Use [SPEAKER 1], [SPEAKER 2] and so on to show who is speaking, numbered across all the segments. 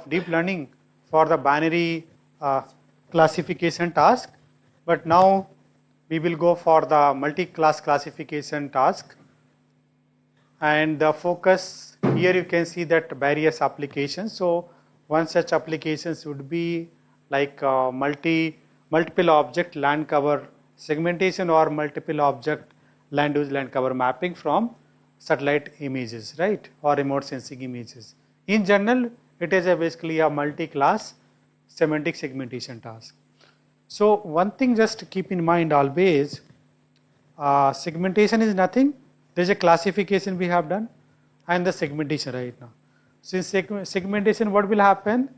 [SPEAKER 1] deep learning for the binary classification task, but now we will go for the multi-class classification task. And the focus here, you can see that various applications. So one such applications would be like multiple object land cover segmentation or multiple object land use land cover mapping from satellite images, right, or remote sensing images. In general, it is basically a multi-class semantic segmentation task. So one thing just to keep in mind always, segmentation is nothing. There is a classification we have done and the segmentation right now. So in segmentation, what will happen?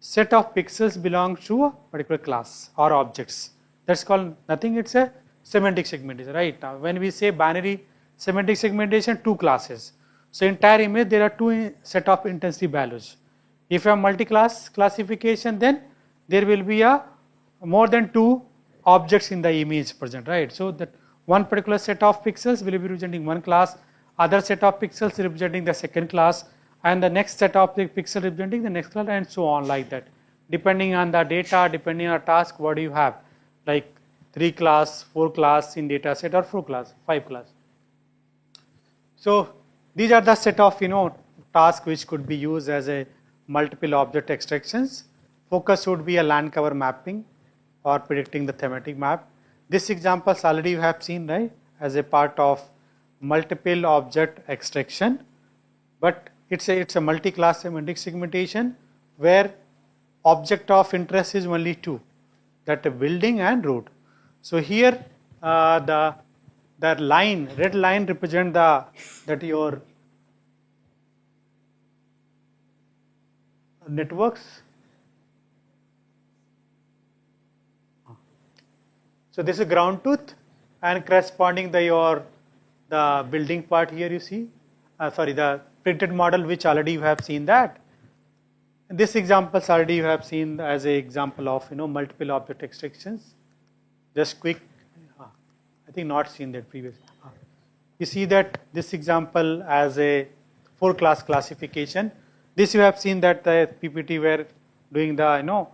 [SPEAKER 1] Set of pixels belongs to a particular class or objects. That's called nothing. It's a semantic segmentation, right? Now, when we say binary semantic segmentation, two classes. So entire image, there are two set of intensity values. If you have multi-class classification, then there will be a more than two objects in the image present, right? So that one particular set of pixels will be representing one class, other set of pixels representing the second class, and the next set of the pixel representing the next class, and so on like that. Depending on the data, depending on the task, what do you have? Like 3 class, 4 class in data set, or 4 class, 5 class. So these are the set of tasks which could be used as a multiple object extractions. Focus would be a land cover mapping or predicting the thematic map. This examples already you have seen, right, as a part of multiple object extraction, but it's a multi-class semantic segmentation where object of interest is only two, that building and road. So here the line, red line represent that your networks. So this is ground truth, and corresponding the building part here you see, the printed model which already you have seen that. And this examples already you have seen as a example of multiple object extractions. Just quick, I think not seen that previous. You see that this example as a 4 class classification. This you have seen that the PPT were doing the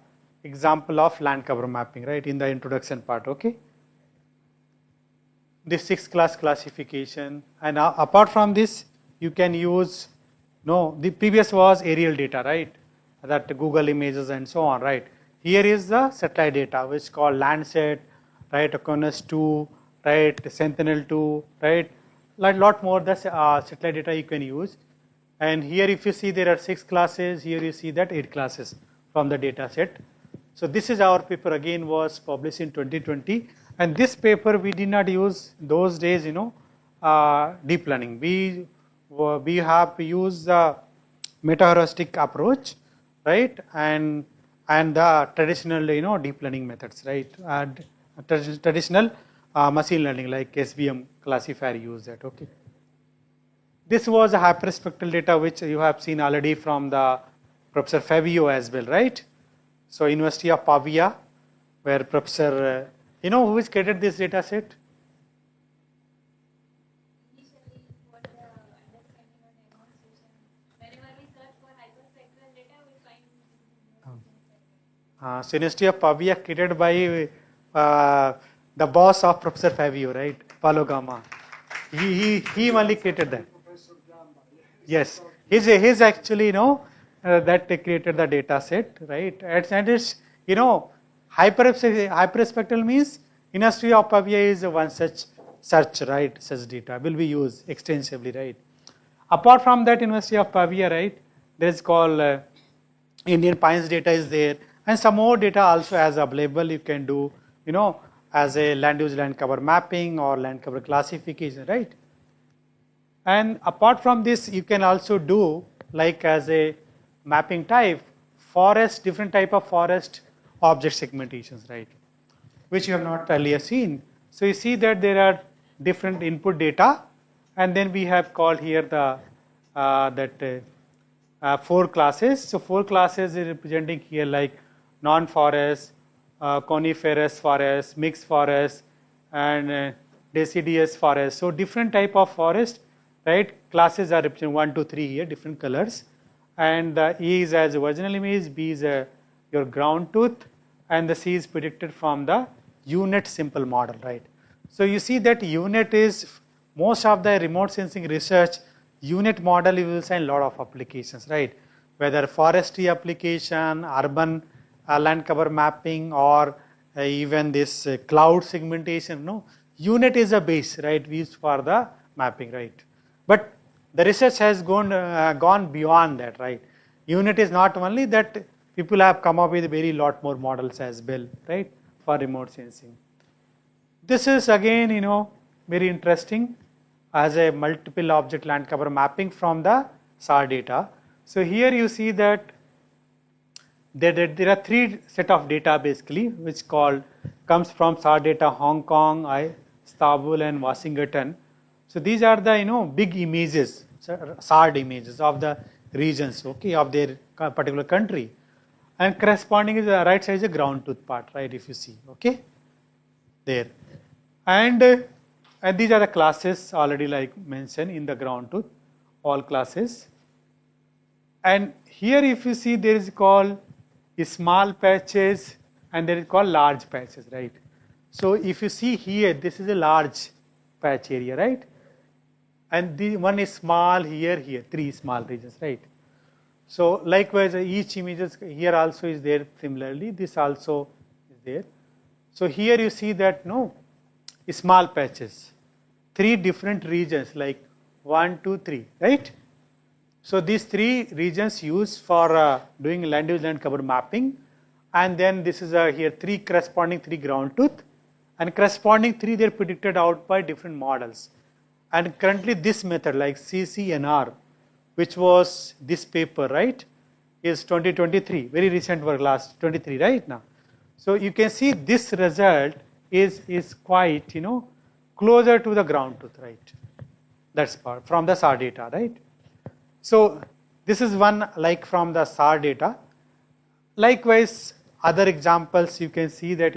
[SPEAKER 1] example of land cover mapping, right, in the introduction part, okay. This 6 class classification, and apart from this, you can use, the previous was aerial data, right, that Google images and so on, right. Here is the satellite data, which is called Landsat, right, Oculus 2, right, Sentinel-2, right, like lot more the satellite data you can use. And here if you see there are 6 classes, here you see that 8 classes from the data set. So this is our paper, again was published in 2020, and this paper we did not use those days deep learning. We have used the meta-heuristic approach, right, and the traditional deep learning methods, right, and traditional machine learning like SVM classifier use that, okay. This was a hyperspectral data which you have seen already from the Professor Fabio as well, right. So University of Pavia, where Professor, who has created this data set?
[SPEAKER 2] Initially, for the understanding or demonstration, whenever we search for hyperspectral data, we find.
[SPEAKER 1] So University of Pavia created by the boss of Professor Fabio, right, Paulo Gama. He only created that. Yes, he's actually that created the data set, right? And it's hyperspectral means University of Pavia is one such right, such data will be used extensively, right? Apart from that, University of Pavia, right, there is called Indian Pines data is there, and some more data also as available. You can do as a land use land cover mapping or land cover classification, right? And apart from this, you can also do like as a mapping type forest, different type of forest object segmentations, right, which you have not earlier seen. So you see that there are different input data, and then we have called here the 4 classes. So 4 classes is representing here like non-forest, coniferous forest, mixed forest, and deciduous forest. So different type of forest, right? Classes are represented 1, 2, 3 here, different colors. and the A is as original image, B is your ground truth, and the C is predicted from the unit simple model, right? So you see that unit is most of the remote sensing research, unit model you will see a lot of applications, right? Whether forestry application, urban land cover mapping, or even this cloud segmentation, no? Unit is a base, right, used for the mapping, right? But the research has gone beyond that, right? Unit is not only that, people have come up with very lot more models as well, right, for remote sensing. This is again, very interesting as a multiple object land cover mapping from the SAR data. So here you see that there are three set of data basically, which comes from SAR data Hong Kong, Istanbul, and Washington. So these are the big images, SAR images of the regions, okay, of their particular country, and corresponding is the right side is the ground truth part, right? If you see, okay, there, and these are the classes already like mentioned in the ground truth, all classes. And here if you see there is called small patches and there is called large patches, right? So if you see here, this is a large patch area, right? And the one is small here, three small regions, right? So likewise, each images here also is there similarly, this also is there. So here you see that small patches, three different regions like 1, 2, 3, right? So these three regions used for doing land use land cover mapping, and then this is here three corresponding three ground truth, and corresponding three they are predicted out by different models. And currently this method like CCNR, which was this paper, right, is 2023, very recent work, last 23, right now. So you can see this result is quite closer to the ground truth, right? That's part from the SAR data, right? So this is one like from the SAR data. Likewise, other examples you can see that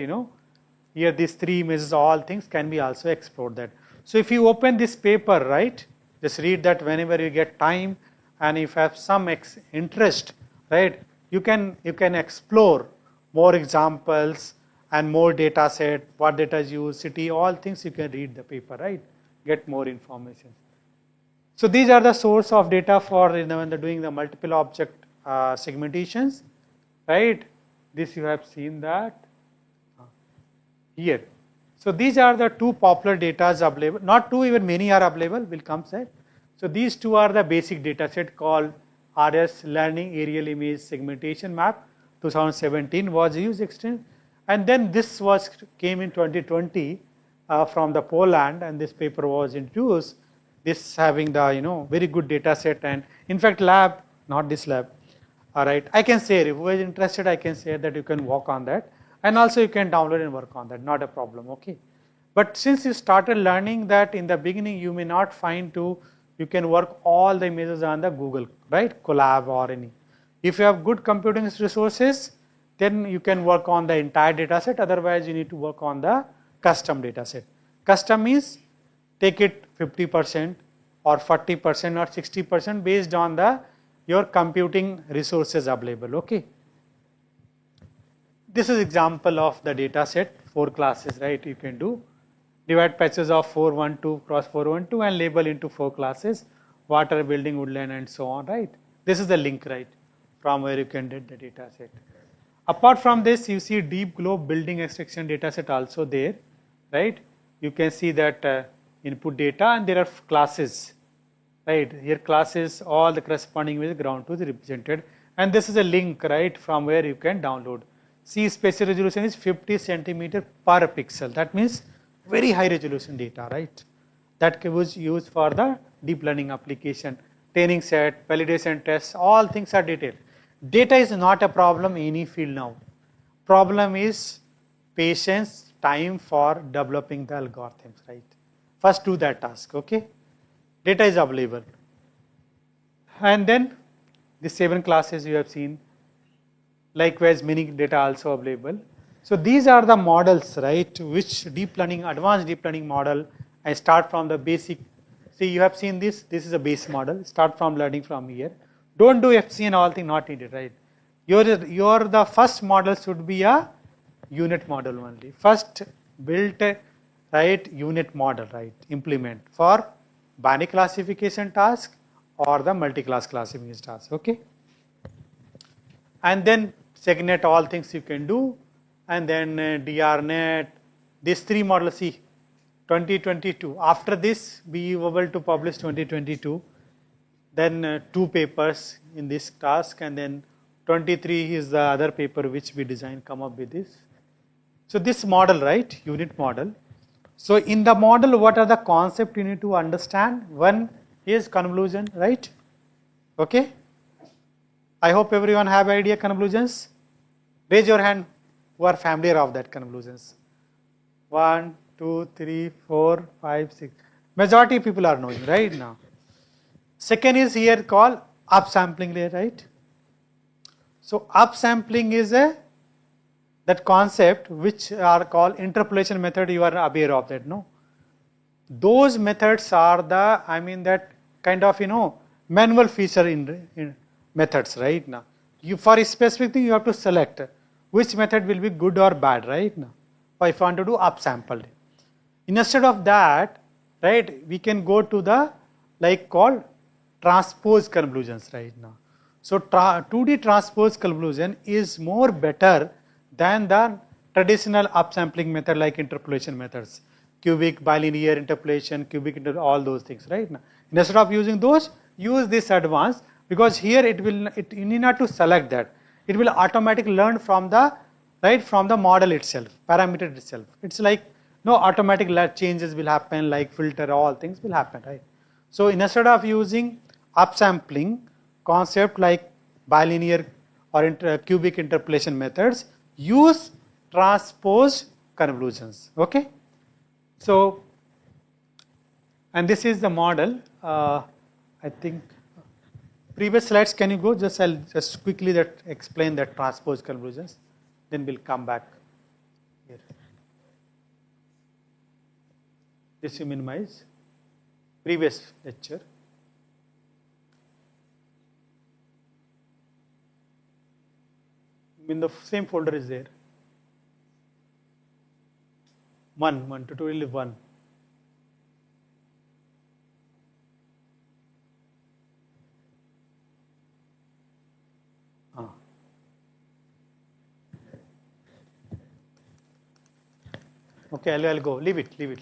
[SPEAKER 1] here these three images, all things can be also explored that. So if you open this paper, right, just read that whenever you get time, and if you have some interest, right, you can explore more examples and more data set, what data is used, city, all things you can read the paper, right, get more information. So these are the source of data for when they're doing the multiple object segmentations, right? This you have seen that here. So these are the two popular data available, not two, even many are available, will come set. So these two are the basic data set called RS Learning Aerial Image Segmentation Map 2017 was used extensively, and then this came in 2020 from the Poland, and this paper was introduced. This having the very good data set, and in fact lab, not this lab, all right, I can share, if who is interested I can share that you can work on that, and also you can download and work on that, not a problem, okay. But since you started learning that in the beginning, you may not find you can work all the images on the Google, right, Colab or any. If you have good computing resources, then you can work on the entire data set, otherwise you need to work on the custom data set. Custom means take it 50% or 40% or 60% based on your computing resources available, okay. This is example of the data set, 4 classes, right, you can do. Divide patches of 412 cross 412 and label into 4 classes, water, building, woodland, and so on, right. This is the link, right, from where you can get the data set. Apart from this, you see deep globe building extraction data set also there, right. You can see that input data, and there are classes, right. Here classes, all the corresponding with ground truth represented, and this is a link, right, from where you can download. See, spatial resolution is 50 centimeter per pixel. That means very high resolution data, right. That was used for the deep learning application, training set, validation tests, all things are detailed. Data is not a problem in any field now. Problem is patience, time for developing the algorithms, right. First do that task, okay. Data is available. And then the 7 classes you have seen. Likewise, many data also available. So these are the models, right, which deep learning, advanced deep learning model, I start from the basic. See, you have seen this is a base model, start from learning from here. Don't do FC and all thing not needed, right? Your the first model should be a unit model only. First build a right unit model, right? Implement for binary classification task or the multi-class classification task. Okay. And then segnet all things you can do, and then DRNet. These three models. See, 2022. After this, we able to publish 2022. Then 2 papers in this task, and then 23 is the other paper which we designed, come up with this. So this model, right, unit model. So in the model, what are the concepts you need to understand? One is convolution, right? Okay. I hope everyone have idea convolutions. Raise your hand who are familiar of that convolutions. 1, 2, 3, 4, 5, 6. Majority people are knowing right now. Second is here called upsampling layer, right? So upsampling is that concept which are called interpolation method. You are aware of that, no? Those methods are the, I mean that kind of manual feature in methods, right? Now, you for a specific thing you have to select which method will be good or bad, right? Now, or if you want to do upsample. Instead of that, right, we can go to the like called transpose convolutions right now. So 2D transpose convolution is more better than the traditional upsampling method like interpolation methods, cubic, bilinear interpolation, cubic all those things, right? Now, instead of using those, use this advanced, because here you need not to select that. It will automatically learn from the from the model itself, parameter itself. It's like no automatic changes will happen, like filter, all things will happen, right? So instead of using upsampling concept like bilinear or cubic interpolation methods, use transpose convolutions. Okay. So, and this is the model. I think previous slides, can you go? I'll just quickly explain that transpose convolutions. Then we'll come back here. This you minimize. Previous lecture. In the same folder is there. One tutorial 1. Okay, I'll go. Leave it.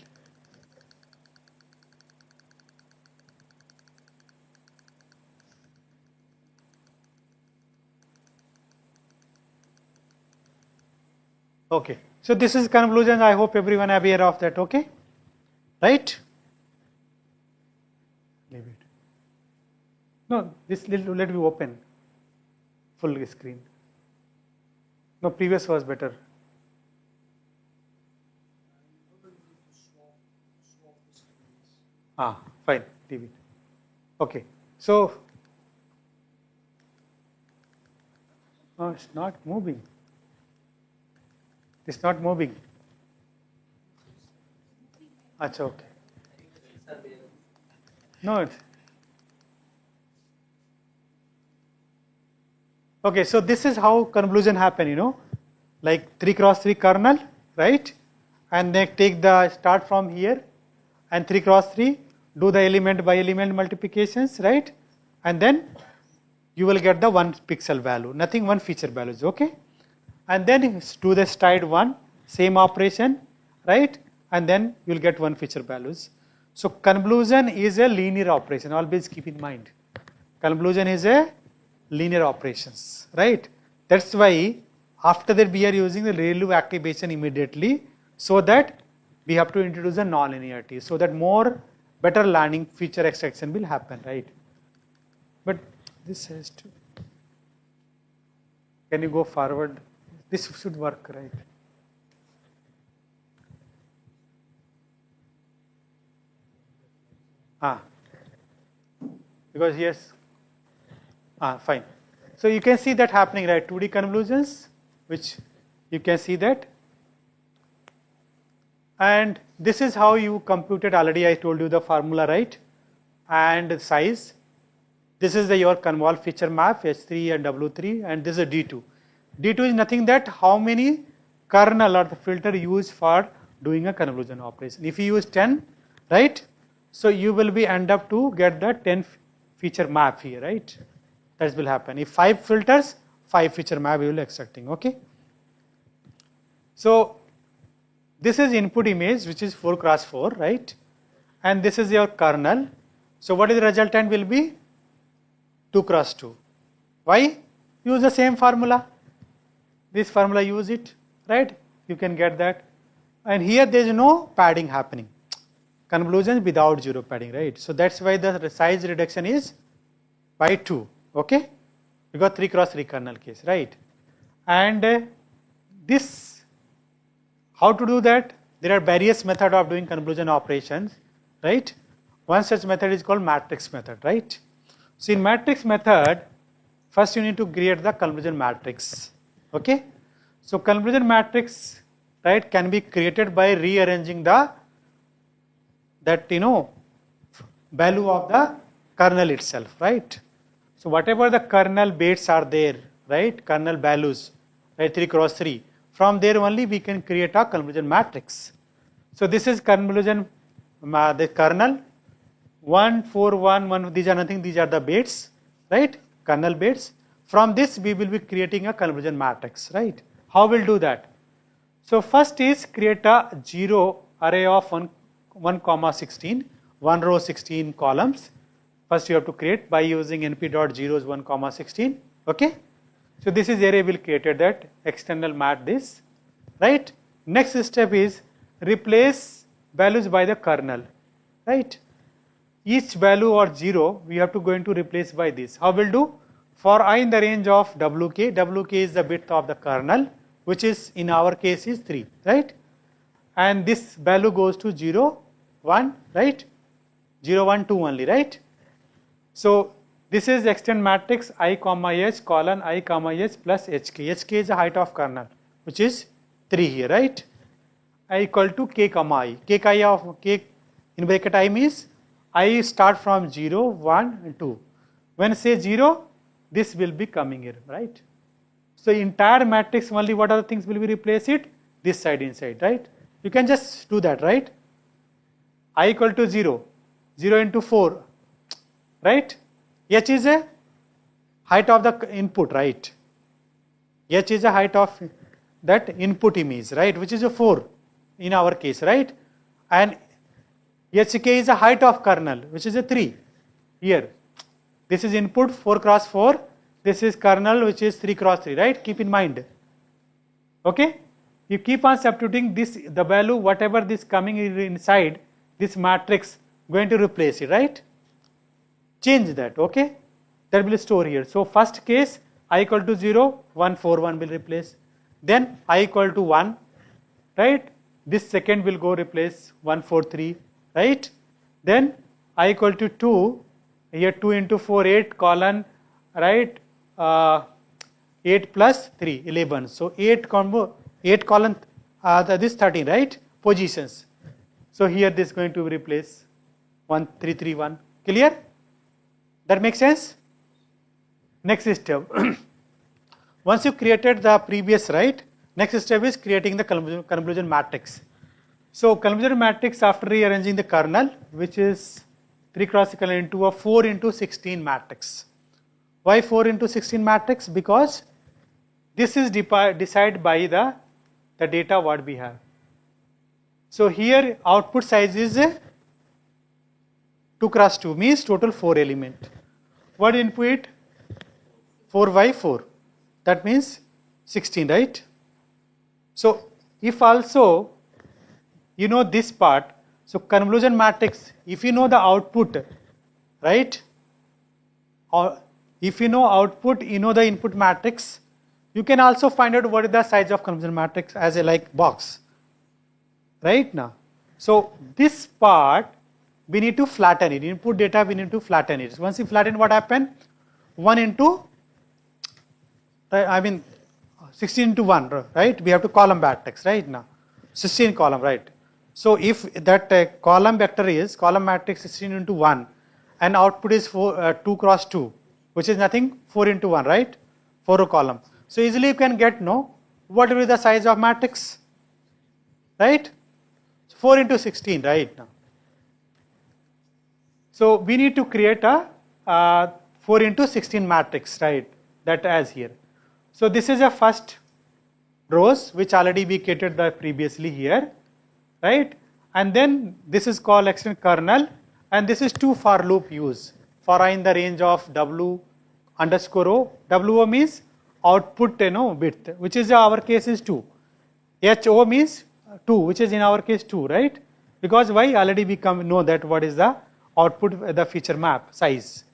[SPEAKER 1] Okay. So this is convolution. I hope everyone is aware of that. Okay, right? Leave it. No, this let me open full screen. No, previous was better. Fine, leave it. Okay, so no, it's not moving. It's not moving. Achha, okay. No. Okay, so this is how convolution happen, like 3x3 kernel, right? And they take the start from here and 3x3, do the element by element multiplications, right? And then you will get the 1 pixel value, nothing 1 feature values, okay? And then do the stride 1, same operation, right? And then you will get 1 feature values. So convolution is a linear operation, always keep in mind. Convolution is a linear operations, right? That's why after that we are using the ReLU activation immediately, so that we have to introduce a non-linearity, so that more better learning feature extraction will happen, right? But this has to, can you go forward? This should work, right? Because yes, fine. So you can see that happening, right? 2D convolutions, which you can see that. And this is how you computed already. I told you the formula, right? And size. This is your convolve feature map H3 and W3, and this is D2. D2 is nothing that how many kernel or the filter used for doing a convolution operation. If you use 10, right? So you will be end up to get the 10 feature map here, right? That will happen. If 5 filters, 5 feature map you will extracting, okay? So this is input image which is 4 cross 4, right? And this is your kernel. So what is the resultant will be 2 cross 2. Why? Use the same formula. This formula use it, right? You can get that. And here there is no padding happening. Convolution without zero padding, right? So that's why the size reduction is by 2, okay? Because 3 cross 3 kernel case, right? And this, how to do that? There are various methods of doing convolution operations, right? One such method is called matrix method, right? So in matrix method, first you need to create the convolution matrix, okay? So convolution matrix, right, can be created by rearranging the value of the kernel itself, right? So whatever the kernel bits are there, right, kernel values, right, 3 cross 3, from there only we can create a convolution matrix. So this is convolution, the kernel 1, 4, 1, 1, these are nothing, these are the bits, right, kernel bits. From this we will be creating a convolution matrix, right? How we'll do that? So first is create a 0 array of 1 comma 16, 1 row 16 columns. First you have to create by using np.zeros 1 comma 16, okay? So this is array will created that external mat this, right? Next step is replace values by the kernel, right? Each value or 0 we have to going to replace by this. How we'll do? For I in the range of wk, wk is the width of the kernel, which is in our case is 3, right? And this value goes to 0, 1, right? 0, 1, 2 only, right? So this is extend matrix I comma h colon I comma h plus hk. Hk is the height of kernel, which is 3 here, right? I equal to k comma I. K of k in bracket I means I start from 0, 1 and 2. When say 0, this will be coming here, right? So entire matrix only what other things will be replace it? This side inside, right? You can just do that, right? I equal to 0, 0 into 4, right? H is a height of the input, right? H is a height of that input image, right? Which is a 4 in our case, right? And HK is the height of kernel, which is a 3 here. This is input 4 cross 4. This is kernel, which is 3 cross 3, right? Keep in mind. Okay? You keep on substituting this, the value, whatever this coming inside this matrix, going to replace it, right? Change that, okay? That will store here. So first case, I equal to 0, 1, 4, 1 will replace. Then I equal to 1, right? This second will go replace 1, 4, 3, right? Then I equal to 2, here 2 into 4, 8 colon, right? 8 plus 3, 11. So 8 colon, this 13, right? Positions. So here this is going to replace 1, 3, 3, 1. Clear? That makes sense? Next step. Once you created the previous, right? Next step is creating the convolution matrix. So convolution matrix after rearranging the kernel, which is 3 cross 3 into a 4 into 16 matrix. Why 4 into 16 matrix? Because this is decided by the data what we have. So here output size is 2 cross 2 means total 4 element. What input? 4 by 4. That means 16, right? So if also you know this part, so convolution matrix, if you know the output, right? Or if you know output, you know the input matrix, you can also find out what is the size of convolution matrix as a like box, right now. So this part we need to flatten it. Input data we need to flatten it. Once you flatten, what happen? 1 into, I mean 16 into 1, right? We have to column matrix, right now. 16 column, right? So if that column vector is column matrix 16 into 1, and output is 2 cross 2, which is nothing, 4 into 1, right? 4 row column. So easily you can get, no, what will be the size of matrix, right? 4 into 16, right? Now, so we need to create a 4 into 16 matrix, right? That as here. So this is a first rows which already we created the previously here, right? And then this is called extend kernel, and this is 2 for loop use for I in the range of W underscore O. WO means output, bit, which is our case is 2. HO means 2, which is in our case 2, right? Because why? Already we know that what is the output, the feature map size.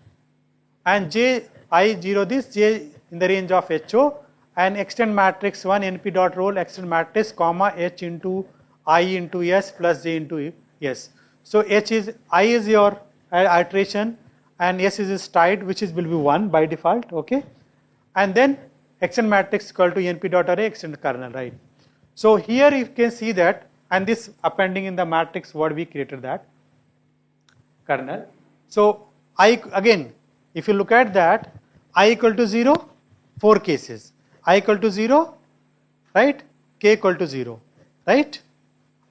[SPEAKER 1] And J, I0 this, J in the range of HO, and extend matrix 1 NP dot roll extend matrix comma H into I into S plus J into S. So H is, I is your iteration and S is tied, which is will be 1 by default, okay? And then extend matrix equal to NP dot array extend kernel, right? So here you can see that, and this appending in the matrix what we created that kernel. So I again, if you look at that, I equal to 0, 4 cases. I equal to 0, right? K equal to 0, right?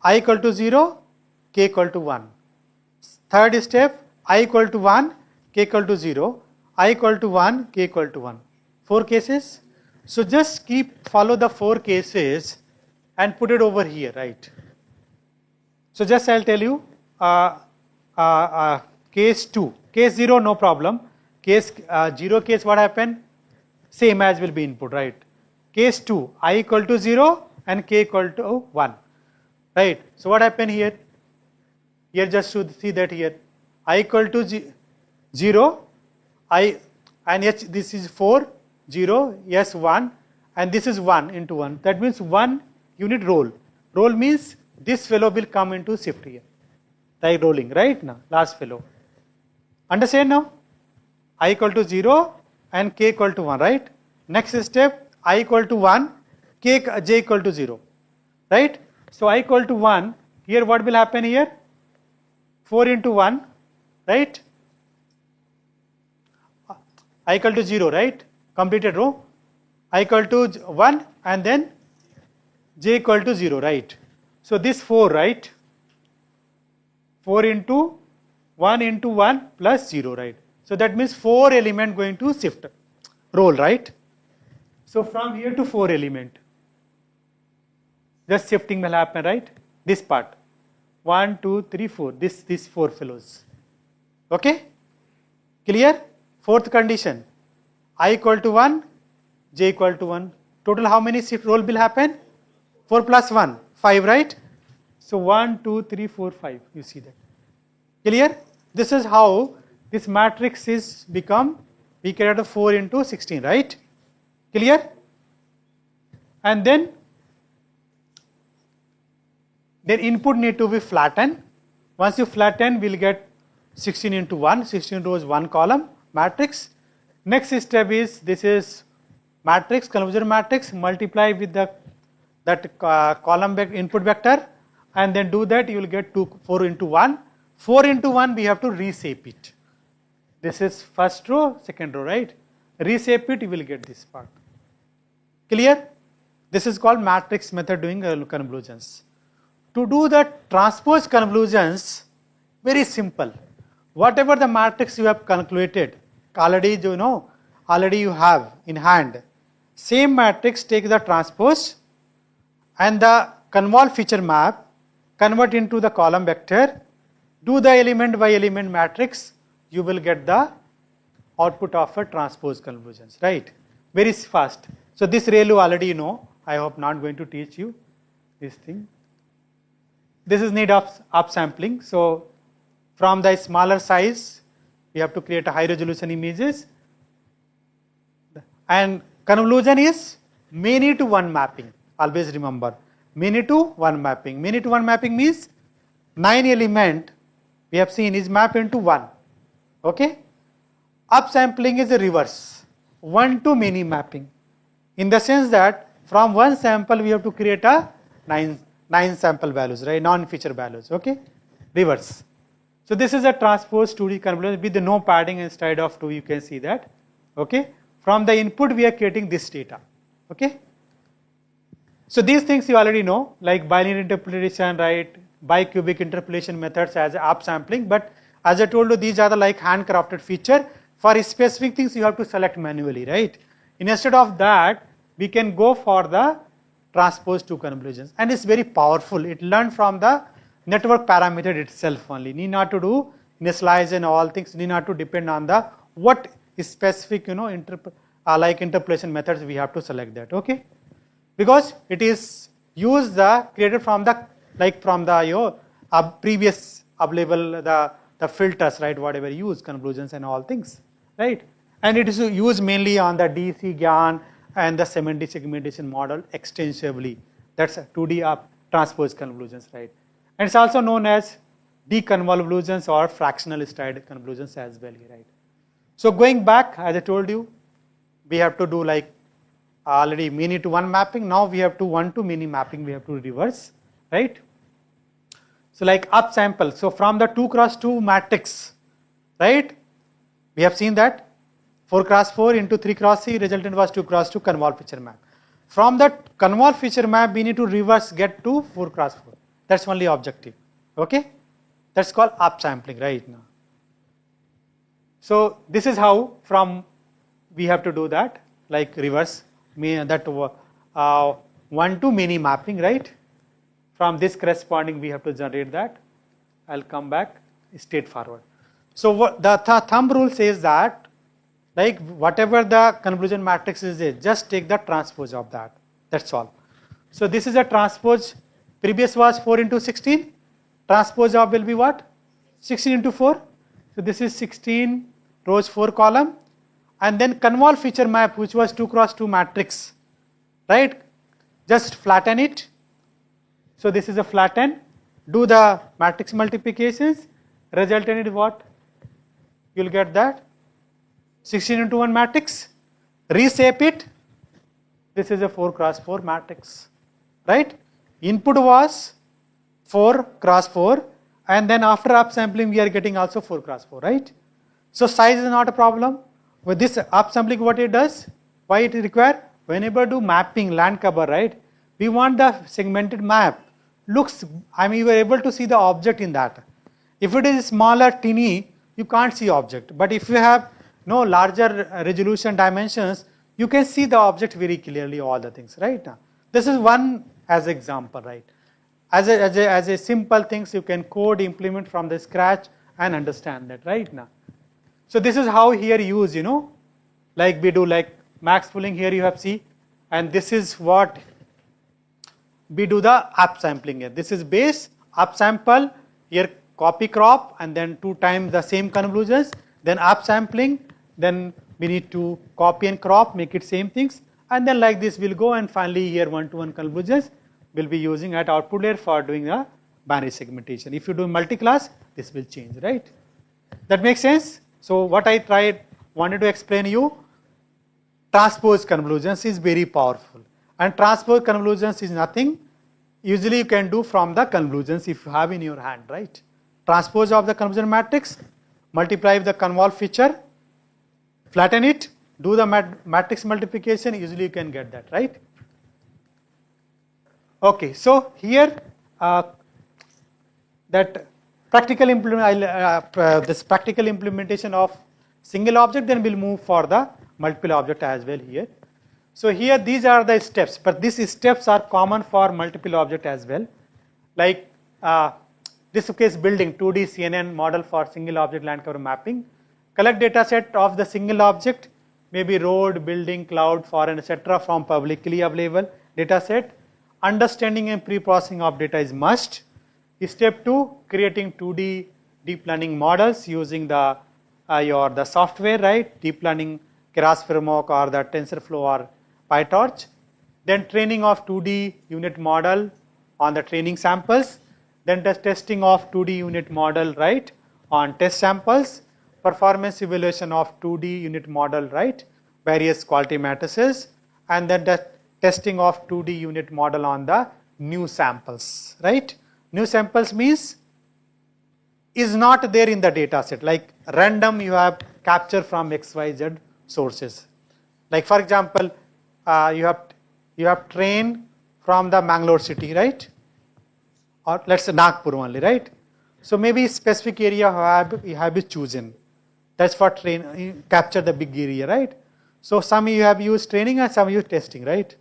[SPEAKER 1] I equal to 0, K equal to 1. Third step, I equal to 1, K equal to 0, I equal to 1, K equal to 1. 4 cases. So just follow the 4 cases and put it over here, right? So just I'll tell you, case 2, case 0 no problem, case 0 case what happened? Same as will be input, right? Case 2, I equal to 0 and K equal to 1, right? So what happened here? Here just should see that here, I equal to 0, I and H, this is 4, 0, yes 1, and this is 1 into 1. That means 1 unit roll. Roll means this fellow will come into shift here, like rolling, right? Now, last fellow. Understand now? I equal to 0 and K equal to 1, right? Next step, I equal to 1, J equal to 0, right? So I equal to 1, here what will happen here? 4 into 1, right? I equal to 0, right? Completed row. I equal to 1 and then J equal to 0, right? So this 4, right? 4 into 1 into 1 plus 0, right? So that means 4 element going to shift, roll, right? So from here to 4 element, just shifting will happen, right? This part, 1, 2, 3, 4, these 4 fellows, okay? Clear? Fourth condition, I equal to 1, J equal to 1. Total how many shift roll will happen? 4 plus 1, 5, right? So 1, 2, 3, 4, 5, you see that. Clear? This is how this matrix is become, we create a 4 into 16, right? Clear? And then input need to be flattened. Once you flatten, we'll get 16 into 1, 16 rows, 1 column matrix. Next step is, this is matrix, convolution matrix, multiply with that column input vector, and then do that, you will get 4 into 1. 4 into 1, we have to reshape it. This is first row, second row, right? Reshape it, you will get this part. Clear? This is called matrix method doing convolutions. To do the transpose convolutions, very simple. Whatever the matrix you have calculated, already you have in hand. Same matrix, take the transpose and the convol feature map, convert into the column vector, do the element by element matrix, you will get the output of a transpose convolutions, right? Very fast. So this ReLU already you know, I hope not going to teach you this thing. This is need of upsampling. So from the smaller size, we have to create a high resolution images. And convolution is many to one mapping. Always remember, many to one mapping. Many to one mapping means 9 element we have seen is mapped into 1. Okay? Upsampling is the reverse, 1 to many mapping. In the sense that from one sample we have to create a 9 sample values, right? Non-feature values. Okay? Reverse. So this is a transpose 2D convolution with no padding instead of 2, you can see that. Okay. From the input we are creating this data. Okay. So these things you already know, like bilinear interpolation, right, bicubic interpolation methods as upsampling, but as I told you, these are the like handcrafted feature. For specific things you have to select manually, right. Instead of that, we can go for the transpose 2 convolutions, and it's very powerful. It learned from the network parameter itself only. Need not to do initialize and all things. Need not to depend on the what specific like interpolation methods we have to select that. Okay, because it is used created from the previous available the filters, right, whatever use convolutions and all things, right, and it is used mainly on the DC GAN and the semantic segmentation model extensively. That's a 2D transpose convolutions, right, and it's also known as deconvolutions or fractional styled convolutions as well, right. So going back, as I told you, we have to do like already many to one mapping. Now we have to one to many mapping. We have to reverse, right? So like upsample. So from the 2 cross 2 matrix, right? We have seen that 4 cross 4 into 3 cross 3 resultant was 2 cross 2 convolved feature map. From that convolved feature map, we need to reverse get to 4 cross 4. That's only objective. Okay? That's called upsampling right now. So this is how from we have to do that, like reverse that one to many mapping, right? From this corresponding we have to generate that. I'll come back straightforward. So what the thumb rule says that like whatever the convolution matrix is there, just take the transpose of that. That's all. So this is a transpose. Previous was 4 into 16. Transpose of will be what? 16 into 4. So this is 16 rows 4 column, and then convolve feature map, which was 2 cross 2 matrix, right? Just flatten it. So this is a flatten. Do the matrix multiplications. Resultant is what? You'll get that 16 into 1 matrix. Reshape it. This is a 4 cross 4 matrix, right? Input was 4 cross 4, and then after upsampling we are getting also 4 cross 4, right? So size is not a problem. With this upsampling, what it does, why it require? Whenever do mapping land cover, right? We want the segmented map. Looks, you are able to see the object in that. If it is smaller, teeny, you can't see object. But if you have no larger resolution dimensions, you can see the object very clearly, all the things, right? This is one as example, right? As a simple things you can code, implement from the scratch and understand that, right now. So this is how here use, like we do like max pooling here you have see, and this is what we do the upsampling here. This is base, upsample, here copy crop, and then 2 times the same convolutions, then upsampling, then we need to copy and crop, make it same things, and then like this will go, and finally here 1-to-1 convolutions will be using at output layer for doing the binary segmentation. If you do multi-class, this will change, right? That makes sense? So what I wanted to explain you, transpose convolutions is very powerful, and transpose convolutions is nothing. Usually you can do from the convolutions if you have in your hand, right? Transpose of the convolution matrix, multiply with the convolve feature, flatten it, do the matrix multiplication, usually you can get that, right? Okay, so here that practical this practical implementation of single object, then we'll move for the multiple object as well here. So here these are the steps, but these steps are common for multiple object as well. Like this case building 2D CNN model for single object land cover mapping. Collect data set of the single object, maybe road, building, cloud, foreign, etc. from publicly available data set. Understanding and pre-processing of data is must. Step 2, creating 2D deep learning models using the software, right? Deep learning Keras framework or the TensorFlow or PyTorch. Then training of 2D unit model on the training samples. Then the testing of 2D unit model, right, on test samples. Performance evaluation of 2D unit model, right, various quality matrices. And then the testing of 2D unit model on the new samples, right? New samples means is not there in the data set. Like random you have captured from XYZ sources. Like for example, you have train from the Mangalore city, right? Or let's say Nagpur only, right? So maybe specific area you have been chosen. That's for train, you capture the big area, right? So some you have used training and some you testing, right?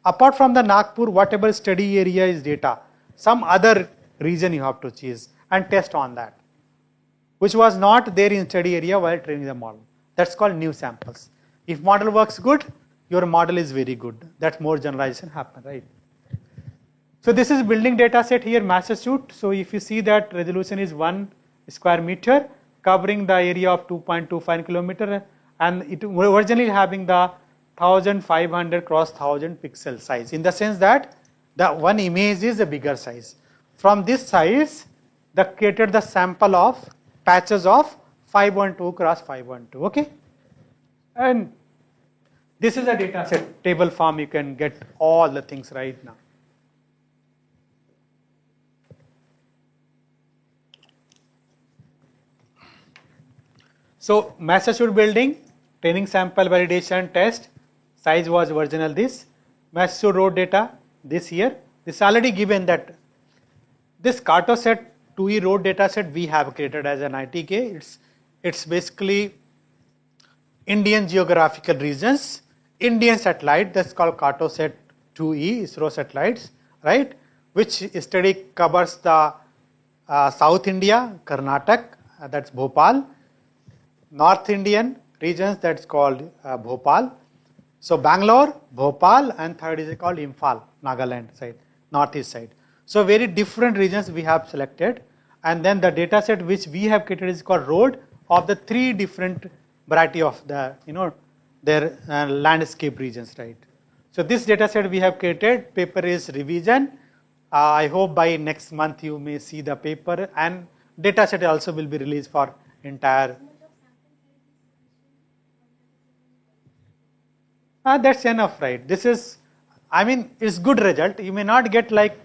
[SPEAKER 1] Apart from the Nagpur, whatever study area is data, some other region you have to choose and test on that, which was not there in study area while training the model. That's called new samples. If model works good, your model is very good. That's more generalization happen, right? So this is building data set here, Massachusetts. So if you see that resolution is 1 square meter, covering the area of 2.25 kilometer, and it originally having the 1500 cross 1000 pixel size, in the sense that the one image is a bigger size. From this size, they created the sample of patches of 512 cross 512, okay? And this is a data set, table form, you can get all the things right now. So Massachusetts building, training sample validation test, size was original this, Massachusetts road data this year. This already given that this Cartoset 2E road data set we have created as an ITK. It's basically Indian geographical regions, Indian satellite, that's called Cartoset 2E, ISRO satellites, right? Which study covers the South India, Karnataka, that's Bhopal, North Indian regions, that's called Bhopal. So Bangalore, Bhopal, and third is called Imphal, Nagaland side, northeast side. So very different regions we have selected, and then the data set which we have created is called road of the 3 different variety of the their landscape regions, right? So this data set we have created, paper is revision. I hope by next month you may see the paper, and data set also will be released for entire. That's enough, right? This is, I mean, it's good result. You may not get like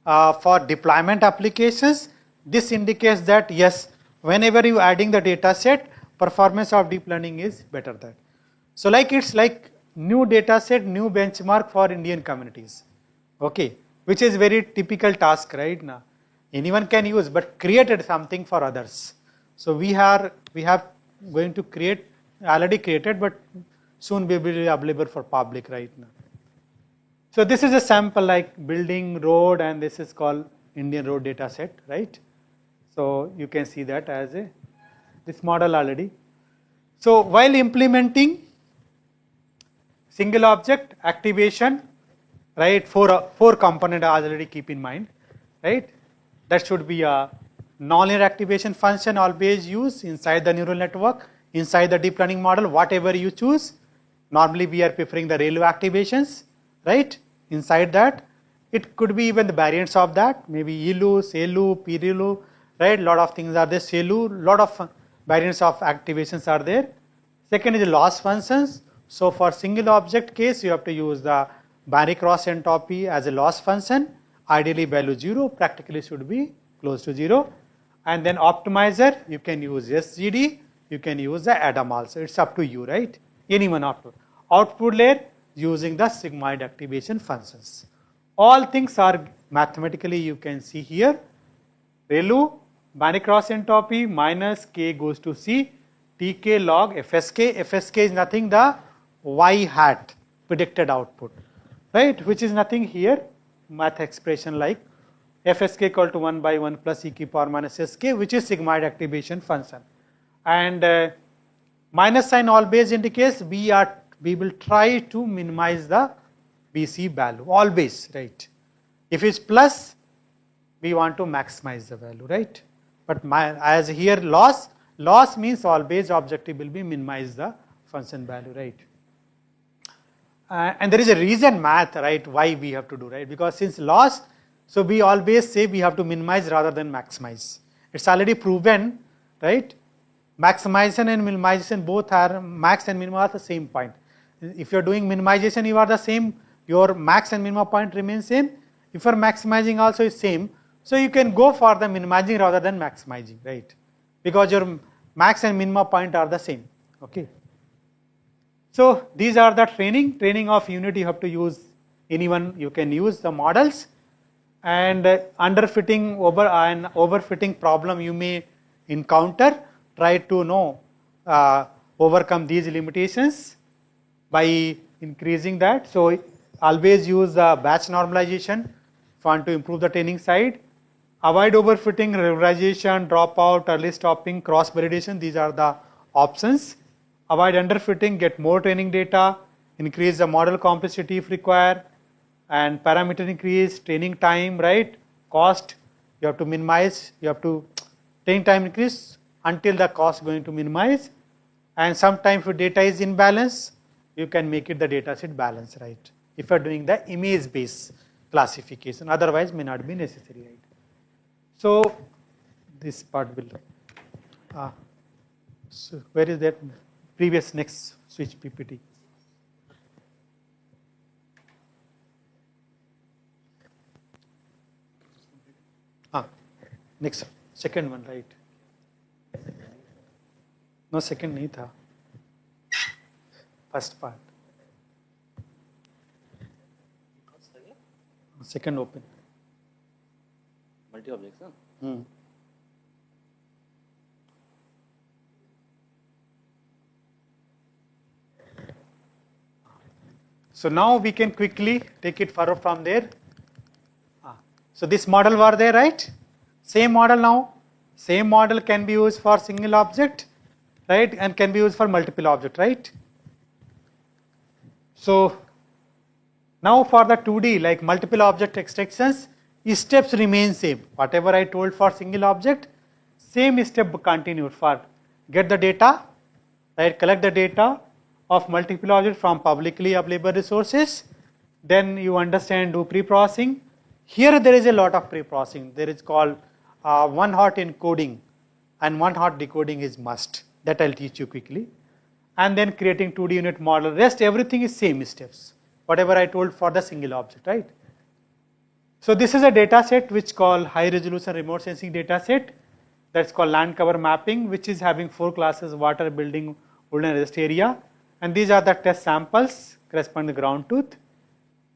[SPEAKER 1] for deployment applications. This indicates that yes, whenever you adding the data set, performance of deep learning is better than. So like it's like new data set, new benchmark for Indian communities, okay, which is very typical task right now. Anyone can use, but created something for others. So we have going to create, already created, but soon will be available for public right now. So this is a sample like building road, and this is called Indian road data set, right? So you can see that as this model already. So while implementing single object activation, right, four component already keep in mind, right? That should be a nonlinear activation function always used inside the neural network, inside the deep learning model, whatever you choose. Normally we are preferring the ReLU activations, right? Inside that, it could be even the variants of that, maybe ELU, SELU, PReLU, right? Lot of things are there, SELU, lot of variants of activations are there. Second is the loss functions. So for single object case, you have to use the binary cross entropy as a loss function, ideally value 0, practically should be close to 0. And then optimizer, you can use SGD, you can use the ADAM also, it's up to you, right? Anyone output layer using the sigmoid activation functions. All things are mathematically, you can see here, ReLU, binary cross entropy minus k goes to c, tk log fsk. Fsk is nothing, the y hat predicted output, right? Which is nothing here, math expression like fsk equal to 1 by 1 plus e to the power minus sk, which is sigmoid activation function. And minus sign always indicates we will try to minimize the BC value, always, right? If it's plus, we want to maximize the value, right? But as here loss means always objective will be minimize the function value, right? And there is a reason math, right, why we have to do, right? Because since loss, so we always say we have to minimize rather than maximize. It's already proven, right? Maximization and minimization both are, max and minimum are the same point. If you are doing minimization, you are the same, your max and minimum point remains same. If you are maximizing also is same. So you can go for the minimizing rather than maximizing, right? Because your max and minima point are the same, okay? So these are the training of unit. You have to use anyone, you can use the models, and underfitting overfitting problem you may encounter. Try to know overcome these limitations by increasing that. So always use the batch normalization if you want to improve the training side. Avoid overfitting, regularization, dropout, early stopping, cross validation. These are the options. Avoid underfitting, get more training data, increase the model complexity if required, and parameter increase, training time, right? Cost, you have to minimize, you have to training time increase until the cost is going to minimize. And sometimes if data is in balance, you can make it the data set balance, right? If you are doing the image based classification, otherwise may not be necessary, right? So this part will, so where is that previous next switch PPT? Next, second one, right? No, second nahi tha. First part. Second open.
[SPEAKER 3] Multi objects, huh?
[SPEAKER 1] So now we can quickly take it further from there. So this model were there, right? Same model now. Same model can be used for single object, right? And can be used for multiple object, right? So now for the 2D, like multiple object extractions, steps remain same. Whatever I told for single object, same step continued for get the data, right? Collect the data of multiple objects from publicly available resources. Then you understand, do pre-processing. Here there is a lot of pre-processing. There is called one hot encoding and one hot decoding is must. That I'll teach you quickly. And then creating 2D unit model. Rest everything is same steps. Whatever I told for the single object, right? So this is a data set which called high resolution remote sensing data set. That's called land cover mapping, which is having 4 classes: water, building, wood and rest area. And these are the test samples corresponding to the ground truth.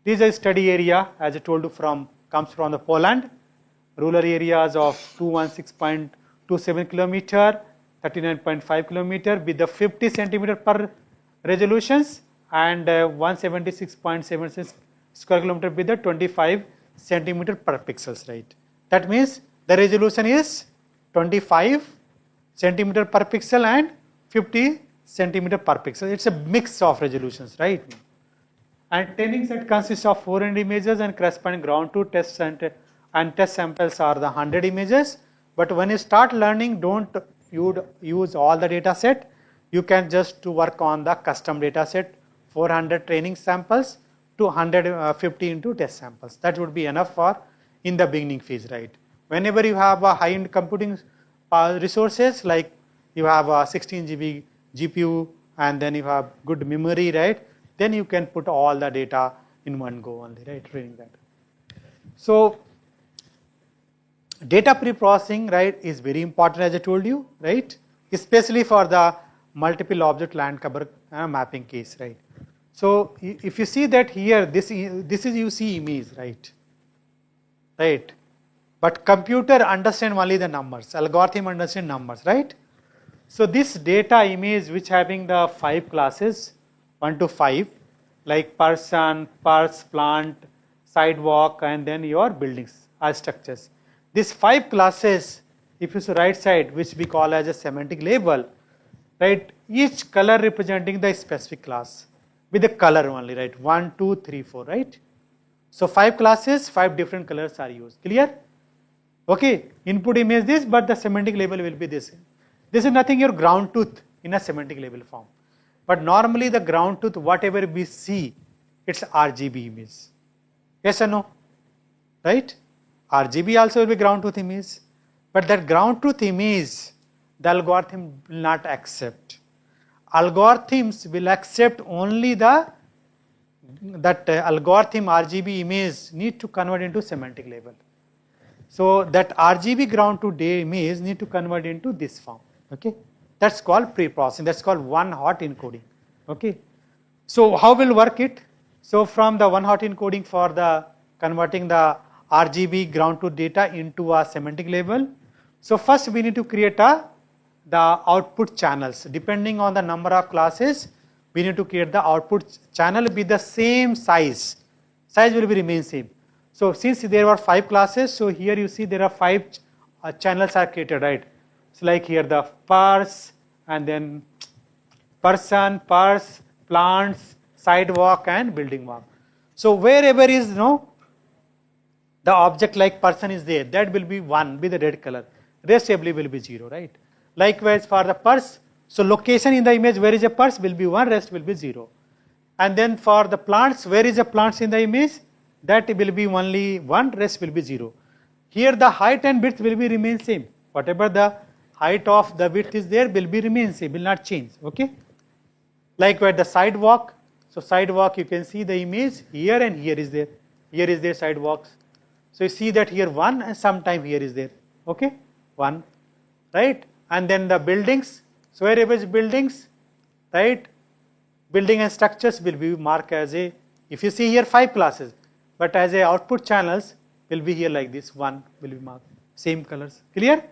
[SPEAKER 1] These are study area, as I told you, comes from the Poland. Rural areas of 216.27 kilometer, 39.5 kilometer with the 50 centimeter per resolutions and 176.76 square kilometer with the 25 centimeter per pixels, right? That means the resolution is 25 centimeter per pixel and 50 centimeter per pixel. It's a mix of resolutions, right? And training set consists of 400 images and corresponding ground truth tests and test samples are the 100 images. But when you start learning, don't use all the data set. You can just work on the custom data set, 400 training samples to 150 into test samples. That would be enough for in the beginning phase, right? Whenever you have a high-end computing resources, like you have a 16 GB GPU and then you have good memory, right? Then you can put all the data in one go only, right? Training that. So data pre-processing, right, is very important, as I told you, right? Especially for the multiple object land cover mapping case, right? So if you see that here, this is you see image, right? Right? But computer understand only the numbers, algorithm understand numbers, right? So this data image which having the 5 classes, 1 to 5, like person, purse, plant, sidewalk, and then your buildings or structures. These 5 classes, if you see right side, which we call as a semantic label, right? Each color representing the specific class with the color only, right? 1, 2, 3, 4, right? So 5 classes, 5 different colors are used. Clear? Okay. Input image this, but the semantic label will be this. This is nothing your ground truth in a semantic label form. But normally the ground truth, whatever we see, it's RGB image. Yes or no? Right? RGB also will be ground truth image. But that ground truth image, the algorithm will not accept. Algorithms will accept only that algorithm RGB image need to convert into semantic label. So that RGB ground to day image need to convert into this form. Okay, that's called pre-processing. That's called one hot encoding. Okay, so how will work it? So from the one hot encoding for the converting the RGB ground to data into a semantic label. So first we need to create the output channels. Depending on the number of classes, we need to create the output channel with the same size. Size will be remain same. So since there were 5 classes, so here you see there are 5 channels are created, right? So like here the purse and then person, purse, plants, sidewalk and building walk. So wherever is the object like person is there, that will be 1 with the red color. Rest every will be 0, right? Likewise for the purse, so location in the image where is a purse will be 1, rest will be 0. And then for the plants, where is the plants in the image? That will be only 1, rest will be 0. Here the height and width will be remain same. Whatever the height of the width is there will be remain same, will not change. Okay. Likewise the sidewalk. So sidewalk you can see the image here and here is there. Here is there sidewalks. So you see that here 1 and sometime here is there. Okay. 1. Right. And then the buildings. So wherever is buildings, right? Building and structures will be marked as a, if you see here 5 classes, but as a output channels will be here like this, 1 will be marked, same colors, clear?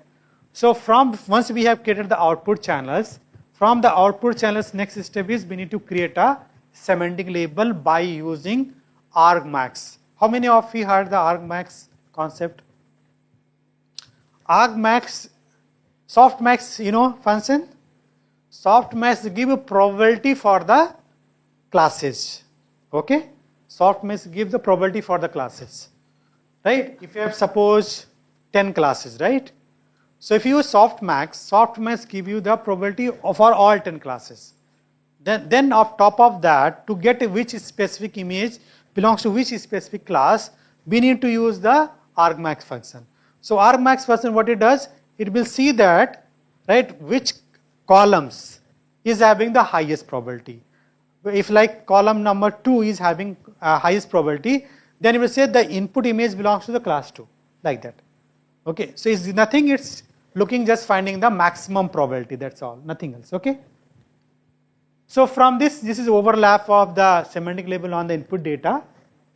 [SPEAKER 1] So from, once we have created the output channels, from the output channels next step is we need to create a semantic label by using argmax. How many of you heard the argmax concept? Argmax, softmax, function? Softmax give a probability for the classes. Okay? Softmax gives the probability for the classes. Right? If you have suppose 10 classes, right? So if you use softmax give you the probability for all 10 classes. Then on top of that, to get which specific image belongs to which specific class, we need to use the argmax function. So argmax function, what it does, it will see that, right, which columns is having the highest probability. If like column number 2 is having highest probability, then it will say the input image belongs to the class 2, like that. Okay, so it's nothing, it's looking just finding the maximum probability, that's all, nothing else. Okay. So from this is overlap of the semantic label on the input data.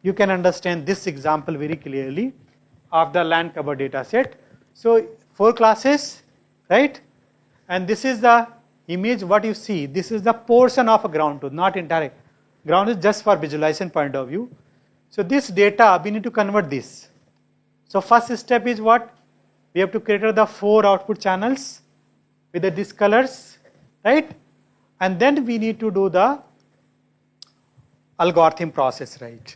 [SPEAKER 1] You can understand this example very clearly of the land cover data set. So 4 classes, right? And this is the image what you see. This is the portion of a ground truth, not entire. Ground is just for visualization point of view. So this data, we need to convert this. So first step is what? We have to create the 4 output channels with the these colors, right? And then we need to do the algorithm process, right?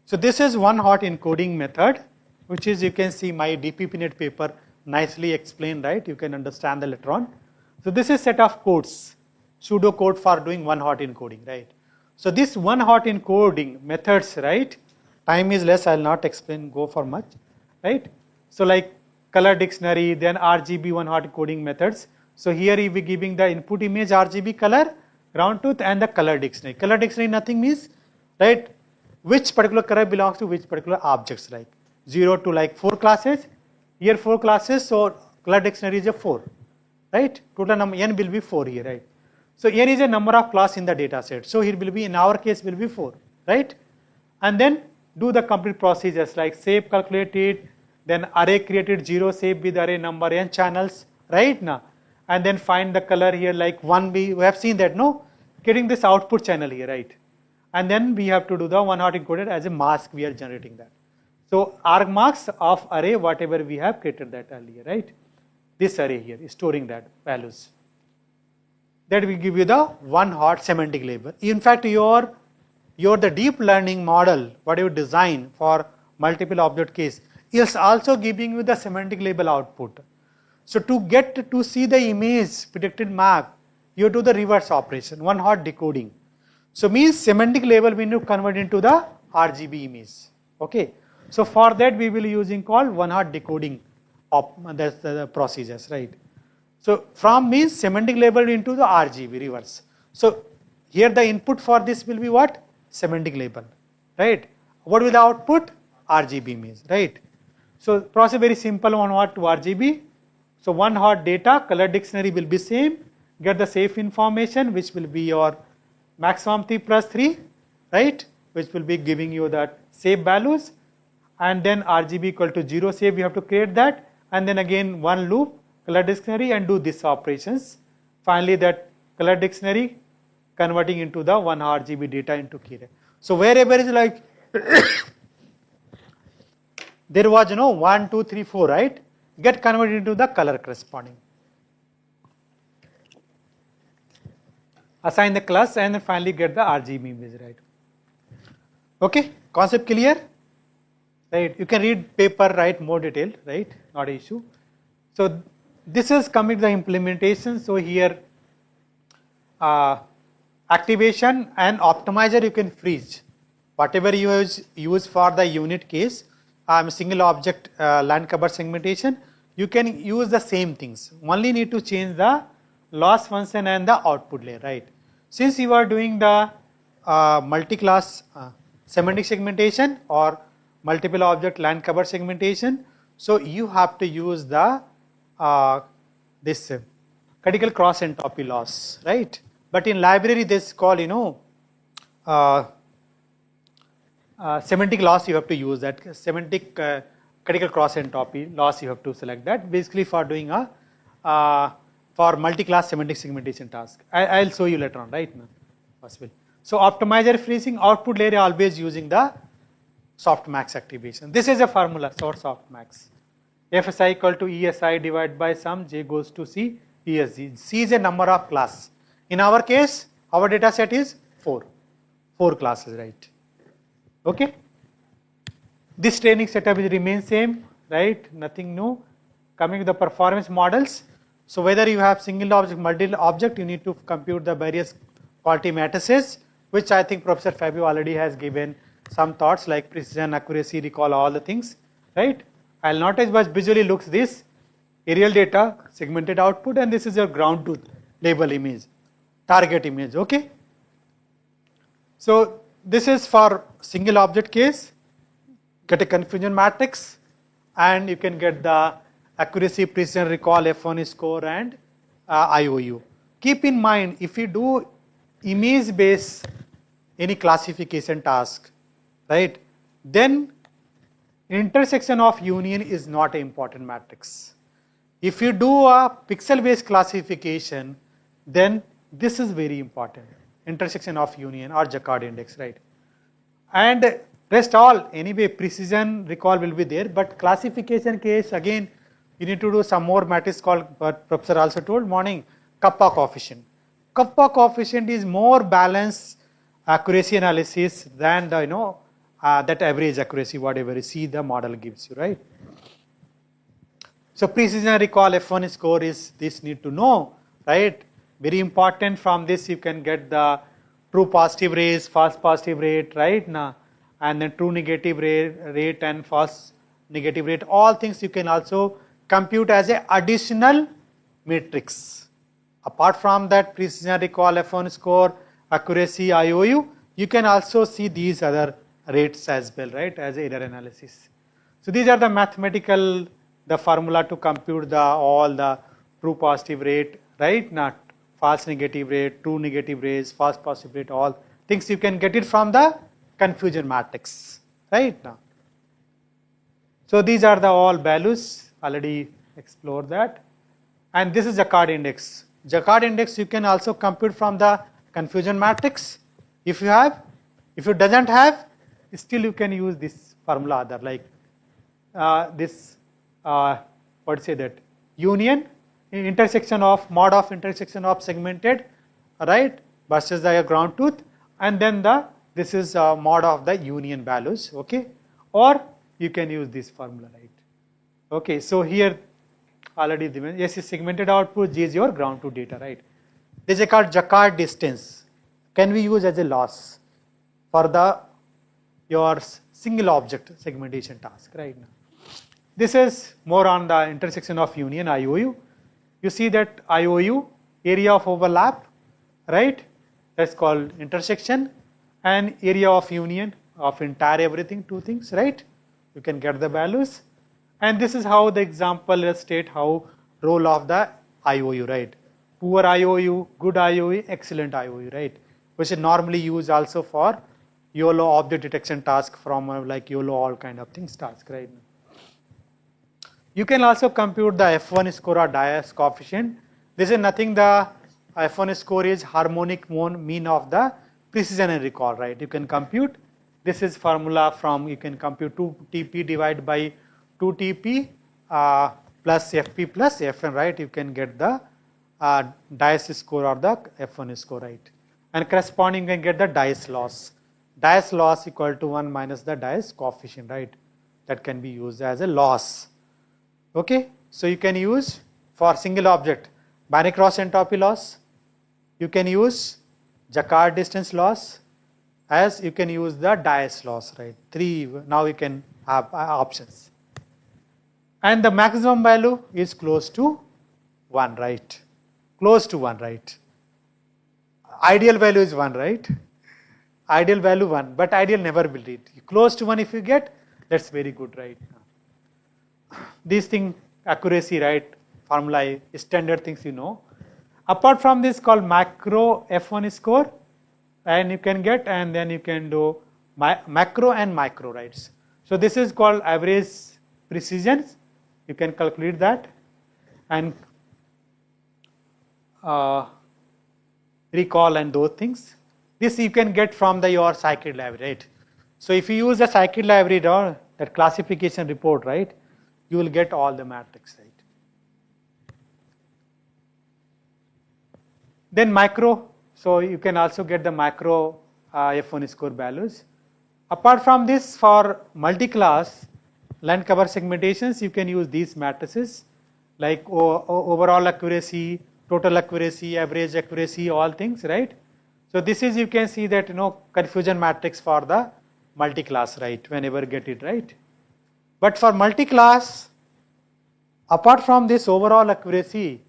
[SPEAKER 1] So this is one hot encoding method, which is you can see my DPPNet paper nicely explained, right? You can understand the later on. So this is set of codes, pseudo code for doing one hot encoding, right? So this one hot encoding methods, right? Time is less, I will not explain, go for much, right? So like color dictionary, then RGB one hot encoding methods. So here we will be giving the input image RGB color, ground truth and the color dictionary. Color dictionary nothing means, right, which particular color belongs to which particular objects, like 0 to like 4 classes. Here 4 classes, so color dictionary is a 4, right? Total number n will be 4 here, right? So n is a number of class in the data set. So here will be, in our case will be 4, right? And then do the complete procedures like save calculated, then array created 0 save with array number n channels, right now? And then find the color here like 1B, we have seen that, no? Getting this output channel here, right? And then we have to do the one hot encoded as a mask, we are generating that. So argmax of array, whatever we have created that earlier, right? This array here is storing that values. That will give you the one hot semantic label. In fact, your the deep learning model, what you design for multiple object case, is also giving you the semantic label output. So to get to see the image predicted map, you do the reverse operation, one hot decoding. So means semantic label we need to convert into the RGB image. Okay. So for that we will using called one hot decoding of that's the procedures, right? So from means semantic label into the RGB reverse. So here the input for this will be what? Semantic label, right? What will the output? RGB image, right? So process very simple on what to RGB. So one hot data, color dictionary will be same, get the safe information which will be your maximum 3 plus 3, right, which will be giving you that safe values, and then RGB equal to 0 safe, you have to create that, and then again one loop, color dictionary, and do these operations. Finally that color dictionary converting into the 1 RGB data into key array. So wherever is like there was 1, 2, 3, 4, right, get converted into the color corresponding. Assign the class and then finally get the RGB image, right. Okay, concept clear? Right, you can read paper, write more detailed, right, not an issue. So this is coming to the implementation. So here activation and optimizer you can freeze. Whatever you use for the unit case, single object land cover segmentation, you can use the same things. Only need to change the loss function and the output layer, right. Since you are doing the multi-class semantic segmentation or multiple object land cover segmentation, so you have to use the this critical cross entropy loss, right. But in library this is called semantic loss, you have to use that semantic critical cross entropy loss, you have to select that basically for doing a for multi-class semantic segmentation task. I'll show you later on, right now possible. So optimizer freezing, output layer always using the softmax activation. This is a formula for softmax. FSI equal to ESI divided by sum, J goes to C, ESG. C is a number of class. In our case, our data set is 4 classes, right. Okay. This training setup will remain same, right, nothing new. Coming to the performance models. So whether you have single object, multiple object, you need to compute the various quality matrices, which I think Professor Fabio already has given some thoughts like precision, accuracy, recall, all the things, right. I'll not as much visually looks this aerial data, segmented output, and this is your ground truth label image, target image, okay. So this is for single object case, get a confusion matrix, and you can get the accuracy, precision, recall, F1 score, and IOU. Keep in mind, if you do image based any classification task, right, then intersection of union is not an important matrix. If you do a pixel based classification, then this is very important, intersection of union or Jaccard index, right. And rest all anyway precision, recall will be there, but classification case again you need to do some more matrix called, what Professor also told morning, kappa coefficient. Kappa coefficient is more balanced accuracy analysis than the that average accuracy whatever you see the model gives you, right. So precision, recall, F1 score is this need to know, right. Very important. From this you can get the true positive rates, false positive rate, right now, and then true negative rate and false negative rate. All things you can also compute as a additional matrix. Apart from that precision, recall, F1 score, accuracy, IOU, you can also see these other rates as well, right, as error analysis. So these are the mathematical, the formula to compute the all the true positive rate, right, not false negative rate, true negative rates, false positive rate, all things you can get it from the confusion matrix, right now. So these are the all values, already explored that, and this is Jaccard index. Jaccard index you can also compute from the confusion matrix. If you have, if you doesn't have, still you can use this formula other like this what say that union intersection of mod of intersection of segmented, right, versus the ground truth, and then the this is mod of the union values, okay, or you can use this formula, right. Okay, so here already the yes is segmented output, G is your ground truth data, right. This is called Jaccard distance, can we use as a loss for the your single object segmentation task, right now. This is more on the intersection of union, IOU. You see that IOU, area of overlap, right, that's called intersection, and area of union of entire everything, two things, right, you can get the values. And this is how the example state how role of the IOU, right? Poor IOU, good IOU, excellent IOU, right? Which is normally used also for YOLO object detection task from like YOLO all kind of things task, right? You can also compute the F1 score or Dias coefficient. This is nothing, the F1 score is harmonic mean of the precision and recall, right? You can compute. This is formula from, you can compute 2TP divided by 2TP plus FP plus FN, right? You can get the Dias score or the F1 score, right? And corresponding you can get the Dias loss. Dias loss equal to 1 minus the Dias coefficient, right? That can be used as a loss. Okay, so you can use for single object binary cross entropy loss, you can use Jacquard distance loss, as you can use the Dias loss, right? Now you can have options. And the maximum value is close to 1, right? Close to 1, right? Ideal value is 1, right? Ideal value 1, but ideal never will reach. Close to 1 if you get, that's very good, right? These thing, accuracy, right, formula, standard things you know. Apart from this called macro F1 score, and you can get, and then you can do macro and micro, right? So this is called average precision. You can calculate that, and recall and those things. This you can get from your scikit library, right? So if you use the scikit library or that classification report, right, you will get all the matrix, right? Then micro, so you can also get the macro F1 score values. Apart from this, for multi-class line cover segmentations, you can use these matrices like overall accuracy, total accuracy, average accuracy, all things, right? So this is, you can see that, confusion matrix for the multi-class, right, whenever get it, right? But for multi-class, apart from this overall accuracy,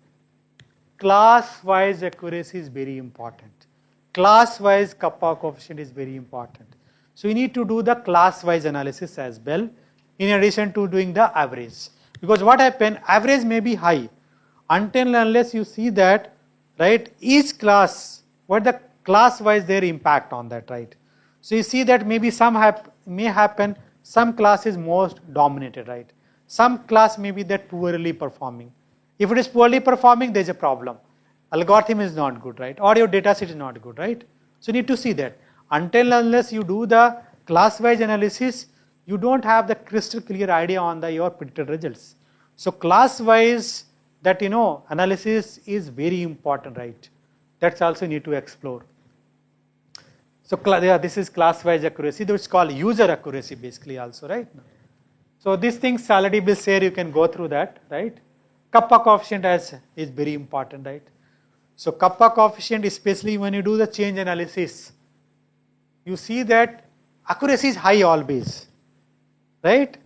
[SPEAKER 1] class-wise accuracy is very important. Class-wise kappa coefficient is very important. So you need to do the class-wise analysis as well, in addition to doing the average. Because what happens, average may be high, until and unless you see that, right, each class, what the class-wise their impact on that, right? So you see that maybe some may happen, some class is most dominated, right? Some class may be that poorly performing. If it is poorly performing, there is a problem. Algorithm is not good, right? Or your data set is not good, right? So you need to see that. Until unless you do the class-wise analysis, you don't have the crystal clear idea on your predicted results. So class-wise, that analysis is very important, right? That's also need to explore. So this is class-wise accuracy. That's called user accuracy, basically also, right? So these things already been shared. You can go through that, right? Kappa coefficient is very important, right? So kappa coefficient, especially when you do the change analysis, you see that accuracy is high always, right?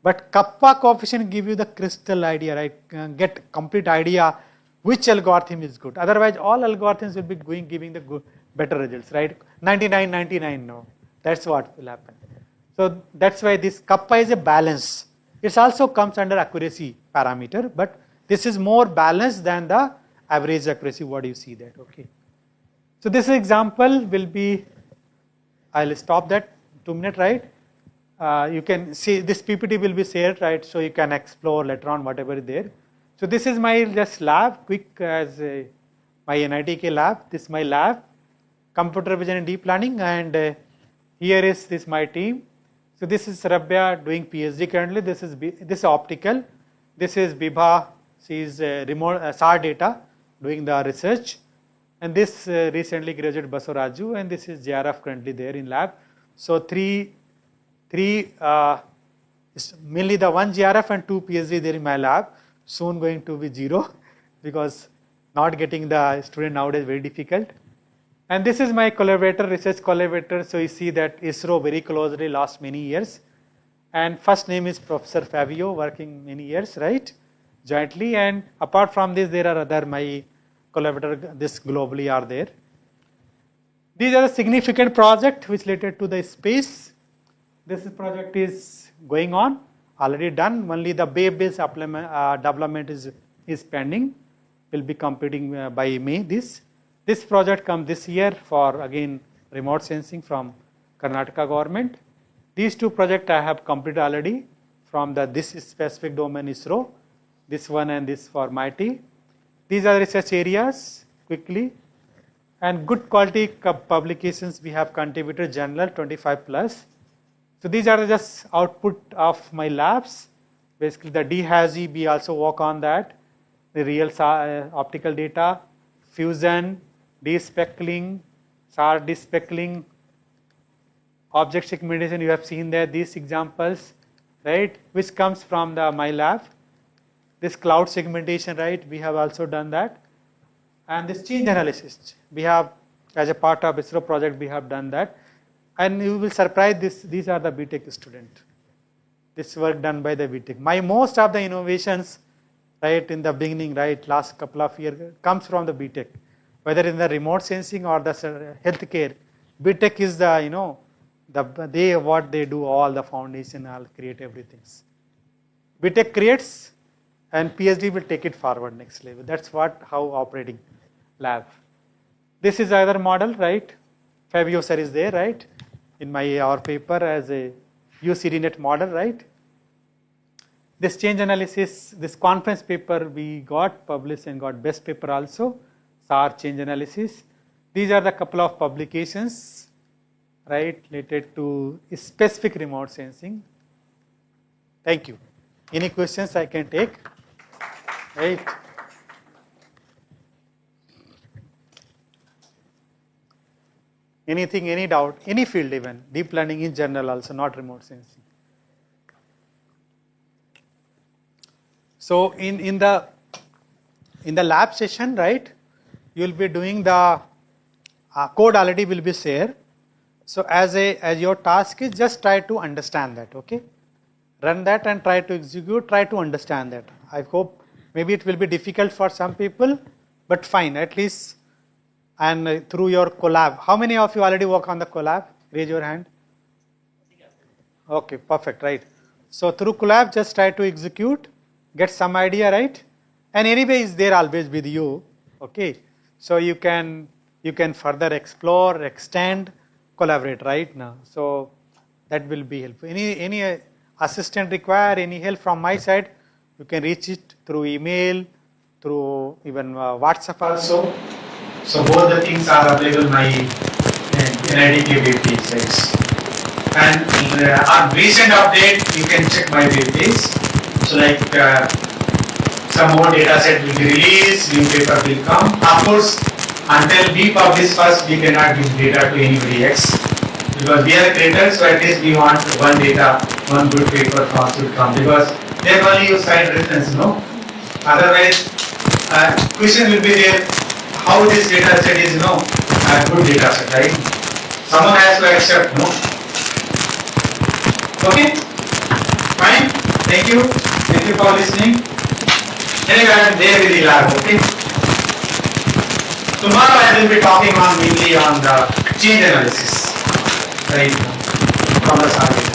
[SPEAKER 1] But kappa coefficient give you the crystal idea, right? Get complete idea which algorithm is good. Otherwise, all algorithms will be giving the better results, right? 99, 99, no. That's what will happen. So that's why this kappa is a balance. It also comes under accuracy parameter, but this is more balanced than the average accuracy. What do you see that? Okay. So this example will be, I'll stop that 2 minutes, right? You can see this PPT will be shared, right? So you can explore later on whatever is there. So this is my just lab, quick as my NITK lab. This is my lab, computer vision and deep learning, and here is this my team. So this is Rabia doing PhD currently. This is optical. This is Bibha. She is remote SAR data doing the research, and this recently graduated Basuraju, and this is JRF currently there in lab. So three mainly the 1 JRF and 2 PhD there in my lab. Soon going to be 0 because not getting the student nowadays very difficult. And this is my collaborator, research collaborator. So you see that ISRO very closely last many years. And first name is Professor Fabio, working many years, right? Jointly. And apart from this, there are other my collaborators, this globally are there. These are the significant projects which related to the space. This project is going on. already done. Only the web-based development is pending. Will be completing by May. This project comes this year for again remote sensing from Karnataka government. These two projects I have completed already from this specific domain ISRO. This one and this for MIT. These are research areas quickly, and good quality publications we have contributed, journal 25 plus. So these are just output of my labs. Basically the DHAZI, we also work on that. The real optical data, fusion, despeckling, SAR despeckling, object segmentation, you have seen there these examples, right, which comes from my lab. This cloud segmentation, right, we have also done that. And this change analysis, we have as a part of ISRO project, we have done that. And you will surprise these are the BTech student. This work done by the BTech. Most of the innovations, right, in the beginning, right, last couple of years comes from the BTech. Whether in the remote sensing or the healthcare, BTech is the, what they do, all the foundation, all create everything. BTech creates and PhD will take it forward next level. That's how operating lab. This is another model, right? Fabio sir is there, right? In our paper as a UCDNet model, right? This change analysis, this conference paper we got published and got best paper also, SAR change analysis. These are the couple of publications, right, related to specific remote sensing. Thank you. Any questions I can take? Right. Anything, any doubt, any field even, deep learning in general also, not remote sensing. So in the lab session, right, you will be doing the code already will be shared. So as your task is just try to understand that, okay? Run that and try to execute, try to understand that. I hope maybe it will be difficult for some people, but fine, at least. And through your collab, how many of you already work on the collab? Raise your hand. Okay, perfect, right. So through collab, just try to execute, get some idea, right? And anyway, is there always with you, okay? So you can further explore, extend, collaborate, right now. So that will be helpful. Any assistant require any help from my side, you can reach it through email, through even WhatsApp also. So both the things are available in my NIDK web page sites. And on recent update, you can check my web page. So like some more data set will be released, new paper will come. Of course, until we publish first, we cannot give data to anybody else. Because we are creators, so at least we want one good paper should come. Because then only you cite reference, no? Otherwise, question will be there. How this data set is, a good data set, right? Someone has to accept, no? Okay? Fine? Thank you. Thank you for listening. Anyway, I am there with the lab, okay? Tomorrow I will be talking mainly on the change analysis, right? From the SAR.